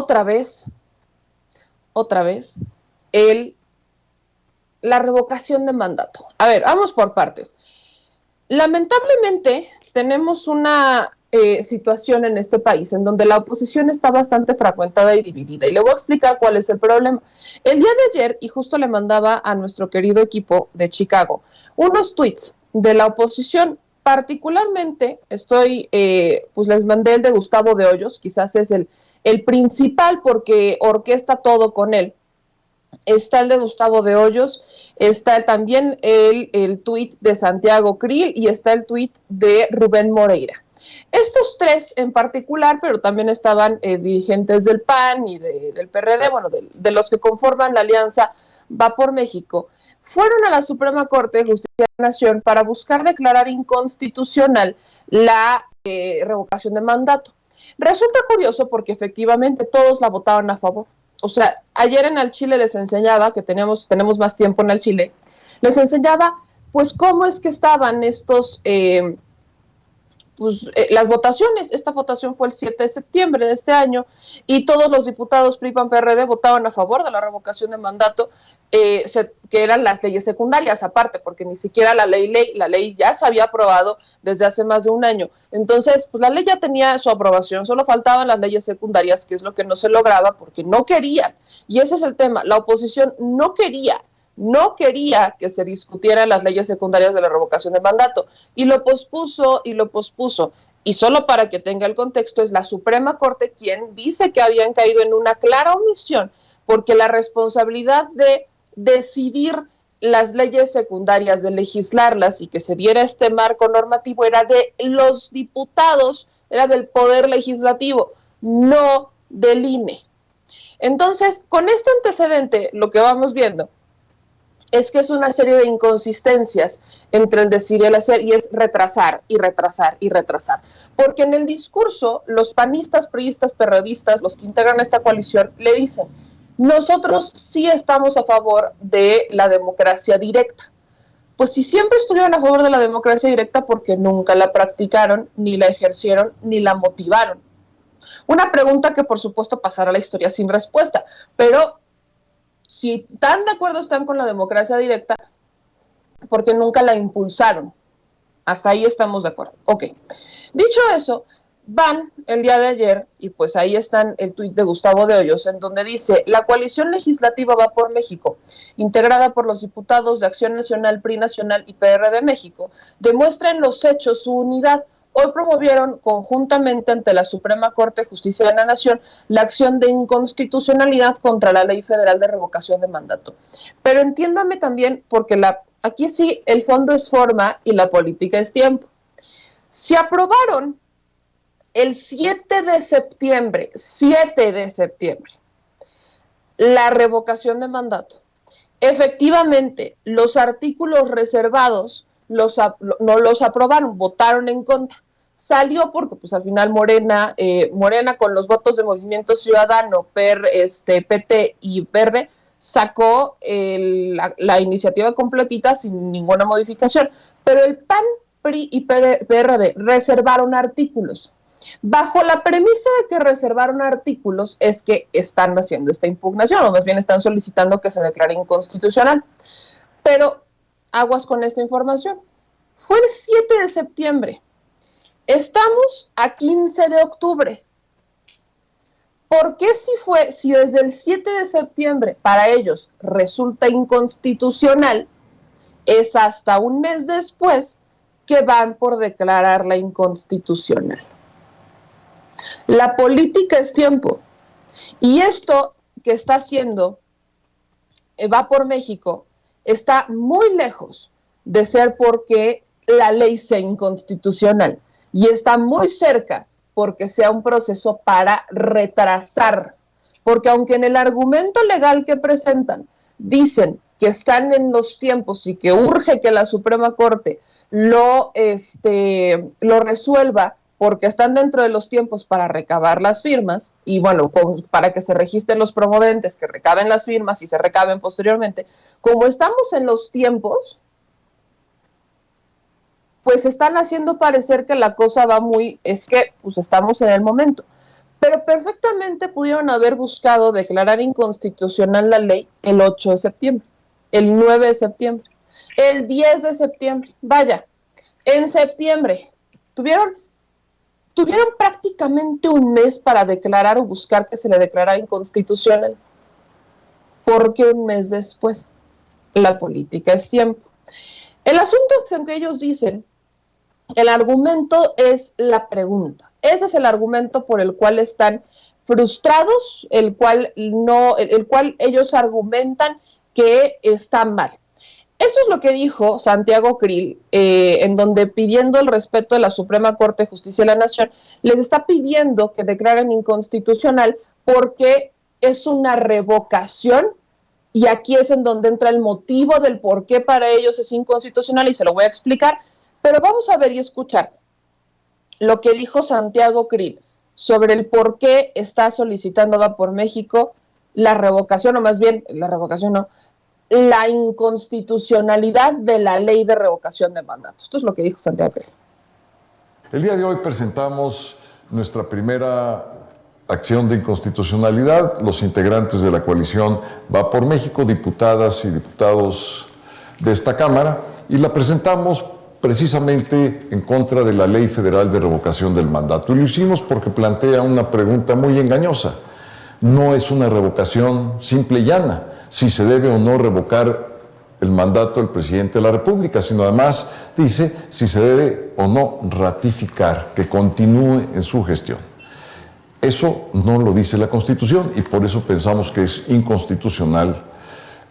otra vez, la revocación de mandato. A ver, vamos por partes. Lamentablemente, tenemos una situación en este país en donde la oposición está bastante fragmentada y dividida. Y le voy a explicar cuál es el problema. El día de ayer, y justo le mandaba a nuestro querido equipo de Chicago unos tweets de la oposición. Particularmente, pues les mandé el de Gustavo de Hoyos, quizás es el principal porque orquesta todo con él. Está el de Gustavo de Hoyos, está también el tuit de Santiago Krill y está el tuit de Rubén Moreira. Estos tres en particular, pero también estaban dirigentes del PAN y del PRD, bueno, de los que conforman la alianza Va por México, fueron a la Suprema Corte de Justicia de la Nación para buscar declarar inconstitucional la revocación de mandato. Resulta curioso porque efectivamente todos la votaban a favor. O sea, ayer en Al Chile les enseñaba, que tenemos más tiempo en Al Chile, les enseñaba pues cómo es que estaban las votaciones. Esta votación fue el 7 de septiembre de este año y todos los diputados PRI, PAN, PRD votaban a favor de la revocación de mandato, que eran las leyes secundarias aparte, porque ni siquiera la ley ya se había aprobado desde hace más de un año. Entonces, pues la ley ya tenía su aprobación, solo faltaban las leyes secundarias, que es lo que no se lograba porque no querían. Y ese es el tema, la oposición no quería que se discutieran las leyes secundarias de la revocación de mandato y lo pospuso. Y solo para que tenga el contexto, es la Suprema Corte quien dice que habían caído en una clara omisión, porque la responsabilidad de decidir las leyes secundarias, de legislarlas y que se diera este marco normativo era de los diputados, era del Poder Legislativo, no del INE. Entonces, con este antecedente, lo que vamos viendo es que es una serie de inconsistencias entre el decir y el hacer, y es retrasar y retrasar y retrasar. Porque en el discurso, los panistas, priistas, perredistas, los que integran esta coalición, le dicen, nosotros sí estamos a favor de la democracia directa. Pues si siempre estuvieron a favor de la democracia directa, porque nunca la practicaron, ni la ejercieron, ni la motivaron. Una pregunta que por supuesto pasará a la historia sin respuesta, pero si tan de acuerdo están con la democracia directa, porque nunca la impulsaron. Hasta ahí estamos de acuerdo. Ok. Dicho eso, van el día de ayer, y pues ahí están el tuit de Gustavo de Hoyos, en donde dice, la coalición legislativa Va por México, integrada por los diputados de Acción Nacional, PRI Nacional y PR de México, demuestra en los hechos su unidad. Hoy promovieron conjuntamente ante la Suprema Corte de Justicia de la Nación la acción de inconstitucionalidad contra la Ley Federal de Revocación de Mandato. Pero entiéndame también, porque aquí sí el fondo es forma y la política es tiempo. Se aprobaron el 7 de septiembre, la revocación de mandato. Efectivamente, los artículos reservados no los aprobaron, votaron en contra. Salió porque pues al final Morena con los votos de Movimiento Ciudadano, PT y Verde, sacó la iniciativa completita sin ninguna modificación. Pero el PAN, PRI y PRD reservaron artículos. Bajo la premisa de que reservaron artículos es que están haciendo esta impugnación, o más bien están solicitando que se declare inconstitucional. Pero aguas con esta información. Fue el 7 de septiembre. Estamos a 15 de octubre. ¿Por qué si desde el 7 de septiembre para ellos resulta inconstitucional, es hasta un mes después que van por declararla inconstitucional? La política es tiempo. Y esto que está haciendo Va por México está muy lejos de ser porque la ley sea inconstitucional y está muy cerca porque sea un proceso para retrasar. Porque aunque en el argumento legal que presentan dicen que están en los tiempos y que urge que la Suprema Corte lo resuelva, porque están dentro de los tiempos para recabar las firmas y bueno, para que se registren los promoventes, que recaben las firmas y se recaben posteriormente. Como estamos en los tiempos, pues están haciendo parecer que la cosa va es que pues estamos en el momento. Pero perfectamente pudieron haber buscado declarar inconstitucional la ley el 8 de septiembre, el 9 de septiembre, el 10 de septiembre. Vaya, en septiembre tuvieron prácticamente un mes para declarar o buscar que se le declarara inconstitucional. Porque un mes después, la política es tiempo. El asunto es que ellos dicen, el argumento es la pregunta. Ese es el argumento por el cual están frustrados, el cual ellos argumentan que está mal. Esto es lo que dijo Santiago Krill, en donde pidiendo el respeto de la Suprema Corte de Justicia de la Nación, les está pidiendo que declaren inconstitucional porque es una revocación, y aquí es en donde entra el motivo del por qué para ellos es inconstitucional, y se lo voy a explicar, pero vamos a ver y escuchar lo que dijo Santiago Krill sobre el por qué está solicitando Va por México la revocación, o más bien, la revocación no, la inconstitucionalidad de la ley de revocación de mandatos. Esto es lo que dijo Santiago Krill. El día de hoy presentamos nuestra primera acción de inconstitucionalidad. Los integrantes de la coalición Va por México, diputadas y diputados de esta Cámara, y la presentamos precisamente en contra de la Ley Federal de Revocación del Mandato. Y lo hicimos porque plantea una pregunta muy engañosa. No es una revocación simple y llana, si se debe o no revocar el mandato del presidente de la República, sino además dice si se debe o no ratificar, que continúe en su gestión. Eso no lo dice la Constitución y por eso pensamos que es inconstitucional.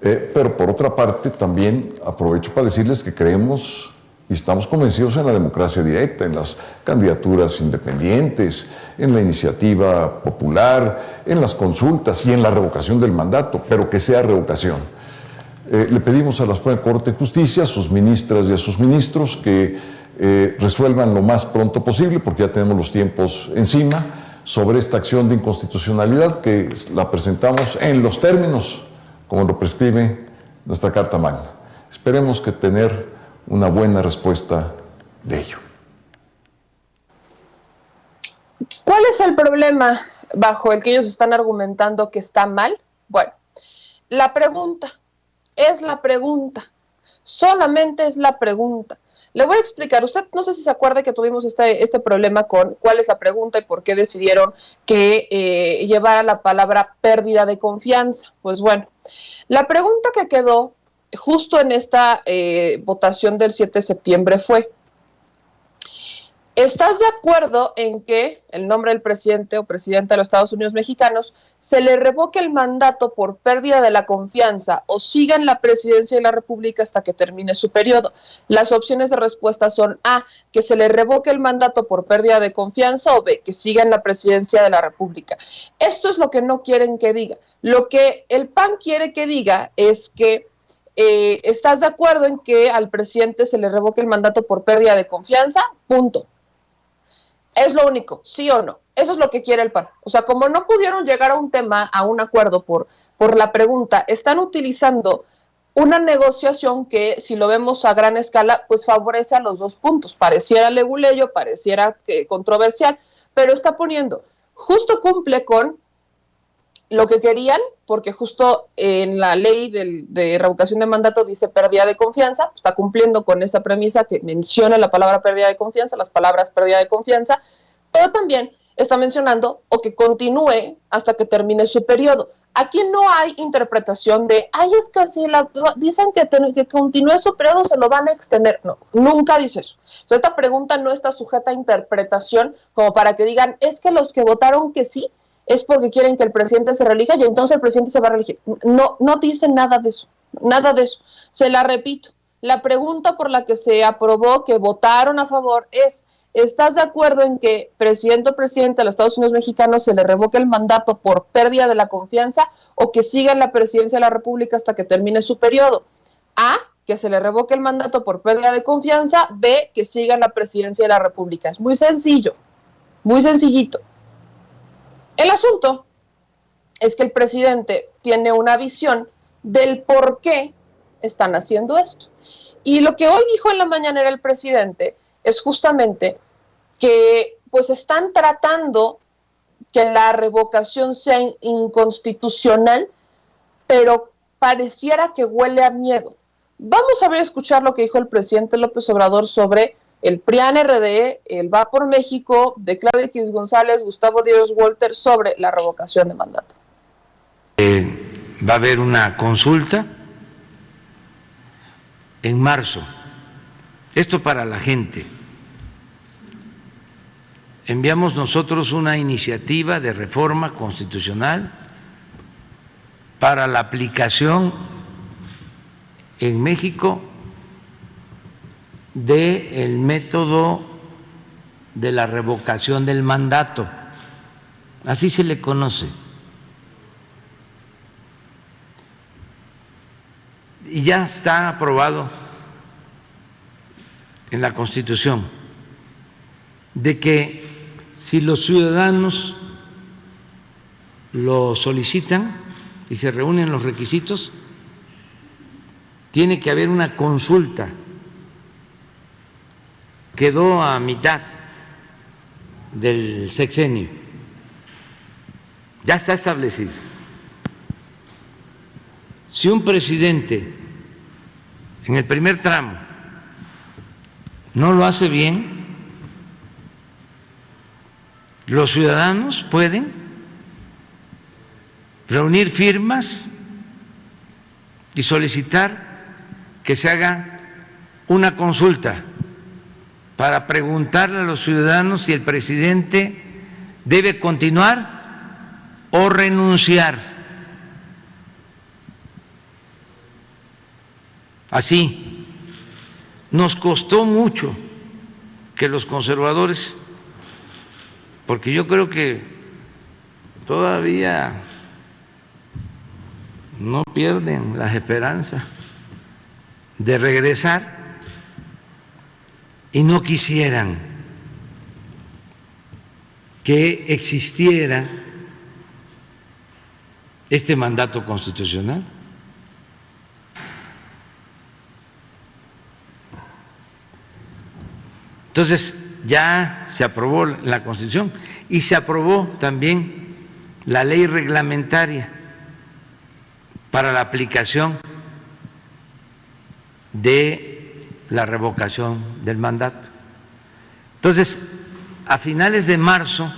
Pero por otra parte también aprovecho para decirles que creemos y estamos convencidos en la democracia directa, en las candidaturas independientes, en la iniciativa popular, en las consultas y en la revocación del mandato, pero que sea revocación. Le pedimos a la Suprema Corte de Justicia, a sus ministras y a sus ministros, que resuelvan lo más pronto posible, porque ya tenemos los tiempos encima, sobre esta acción de inconstitucionalidad que la presentamos en los términos como lo prescribe nuestra Carta Magna. Esperemos que tener una buena respuesta de ello. ¿Cuál es el problema bajo el que ellos están argumentando que está mal? Bueno, la pregunta, solamente es la pregunta. Le voy a explicar, usted no sé si se acuerda que tuvimos este problema con cuál es la pregunta y por qué decidieron que llevara la palabra pérdida de confianza. Pues bueno, la pregunta que quedó justo en esta votación del 7 de septiembre fue: ¿estás de acuerdo en que el nombre del presidente o presidenta de los Estados Unidos mexicanos se le revoque el mandato por pérdida de la confianza o siga en la presidencia de la República hasta que termine su periodo? Las opciones de respuesta son A, que se le revoque el mandato por pérdida de confianza, o B, que siga en la presidencia de la República. Esto es lo que no quieren que diga. Lo que el PAN quiere que diga es que ¿estás de acuerdo en que al presidente se le revoque el mandato por pérdida de confianza? Punto. Es lo único, sí o no. Eso es lo que quiere el PAN. O sea, como no pudieron llegar a un tema, a un acuerdo por la pregunta, están utilizando una negociación que, si lo vemos a gran escala, pues favorece a los dos puntos. Pareciera leguleyo, pareciera controversial, pero está poniendo, justo cumple con lo que querían, porque justo en la ley de revocación de mandato dice pérdida de confianza, está cumpliendo con esa premisa que menciona la palabra pérdida de confianza, las palabras pérdida de confianza, pero también está mencionando o que continúe hasta que termine su periodo. Aquí no hay interpretación de, ay, es que si dicen que continúe su periodo se lo van a extender. No, nunca dice eso. O sea, esta pregunta no está sujeta a interpretación como para que digan, es que los que votaron que sí es porque quieren que el presidente se reelija y entonces el presidente se va a reelegir. No, no dice nada de eso, nada de eso. Se la repito, la pregunta por la que se aprobó, que votaron a favor, es: ¿estás de acuerdo en que presidente o presidenta de los Estados Unidos mexicanos se le revoque el mandato por pérdida de la confianza o que siga en la presidencia de la República hasta que termine su periodo? A, que se le revoque el mandato por pérdida de confianza. B, que siga en la presidencia de la República. Es muy sencillo, muy sencillito. El asunto es que el presidente tiene una visión del por qué están haciendo esto. Y lo que hoy dijo en la mañanera el presidente es justamente que pues están tratando que la revocación sea inconstitucional, pero pareciera que huele a miedo. Vamos a ver, escuchar lo que dijo el presidente López Obrador sobre el PRIAN-RD, el Va por México, de Claudia X González, Gustavo Díaz Walter, sobre la revocación de mandato. Va a haber una consulta en marzo. Esto para la gente. Enviamos nosotros una iniciativa de reforma constitucional para la aplicación en México del método de la revocación del mandato. Así se le conoce. Y ya está aprobado en la Constitución de que si los ciudadanos lo solicitan y se reúnen los requisitos, tiene que haber una consulta. Quedó a mitad del sexenio, ya está establecido. Si un presidente en el primer tramo no lo hace bien, los ciudadanos pueden reunir firmas y solicitar que se haga una consulta para preguntarle a los ciudadanos si el presidente debe continuar o renunciar. Así, nos costó mucho que los conservadores, porque yo creo que todavía no pierden las esperanzas de regresar y no quisieran que existiera este mandato constitucional. Entonces ya se aprobó la Constitución y se aprobó también la ley reglamentaria para la aplicación de la revocación del mandato. Entonces, a finales de marzo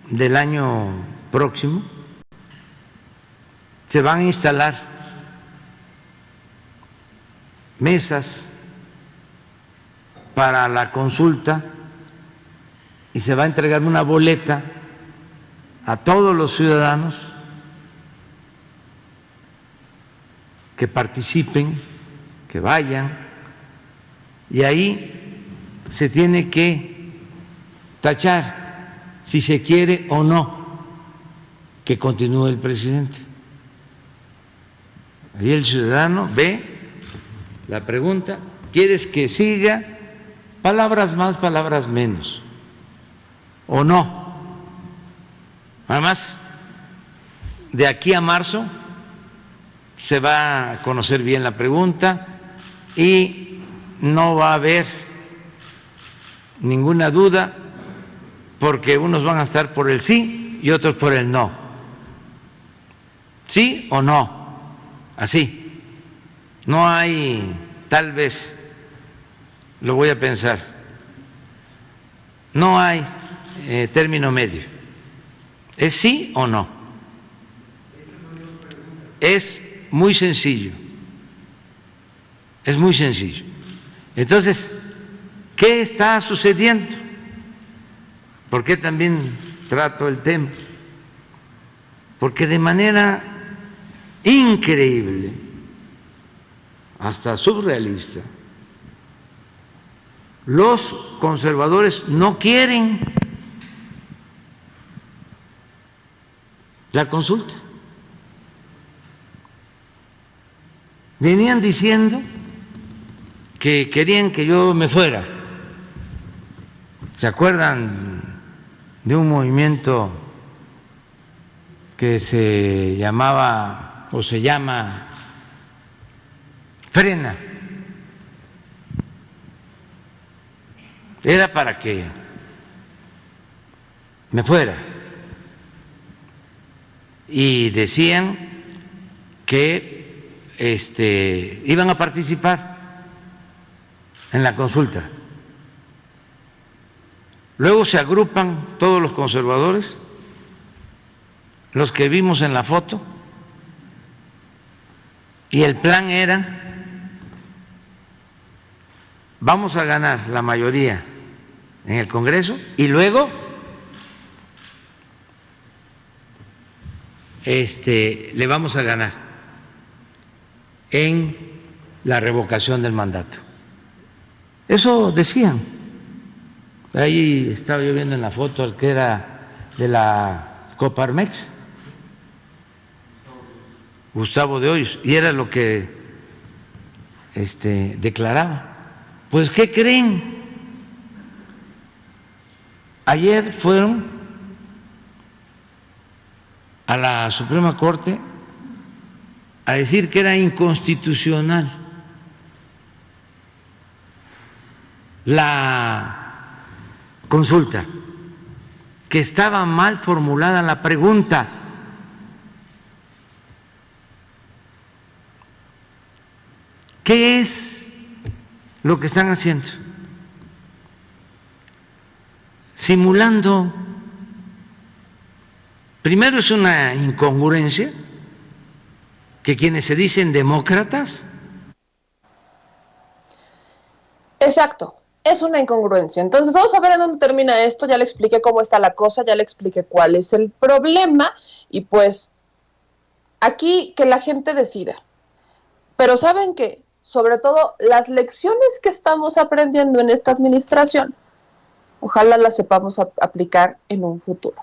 del año próximo se van a instalar mesas para la consulta y se va a entregar una boleta a todos los ciudadanos que participen, que vayan, y ahí se tiene que tachar si se quiere o no que continúe el presidente. Ahí el ciudadano ve la pregunta: ¿quieres que siga? Palabras más, palabras menos, o no. Además, de aquí a marzo se va a conocer bien la pregunta y no va a haber ninguna duda, porque unos van a estar por el sí y otros por el no. ¿Sí o no? Así. No hay, tal vez, lo voy a pensar, no hay término medio. ¿Es sí o no? Es muy sencillo, es muy sencillo. Entonces, ¿qué está sucediendo? ¿Por qué también trato el tema? Porque de manera increíble, hasta surrealista, los conservadores no quieren la consulta. Venían diciendo que querían que yo me fuera. ¿Se acuerdan de un movimiento que se llamaba o se llama Frena? Era para que me fuera. Y decían que iban a participar en la consulta. Luego se agrupan todos los conservadores, los que vimos en la foto, y el plan era: vamos a ganar la mayoría en el Congreso y luego le vamos a ganar en la revocación del mandato. Eso decían. Ahí estaba yo viendo en la foto el que era de la Coparmex, Gustavo de Hoyos, y era lo que declaraba. Pues, ¿qué creen? Ayer fueron a la Suprema Corte a decir que era inconstitucional la consulta, que estaba mal formulada la pregunta. ¿Qué es lo que están haciendo? Simulando. Primero, es una incongruencia que quienes se dicen demócratas. Exacto, es una incongruencia. Entonces vamos a ver en dónde termina esto. Ya le expliqué cómo está la cosa, ya le expliqué cuál es el problema, y pues aquí que la gente decida. Pero ¿saben qué? Sobre todo las lecciones que estamos aprendiendo en esta administración, ojalá las sepamos aplicar en un futuro.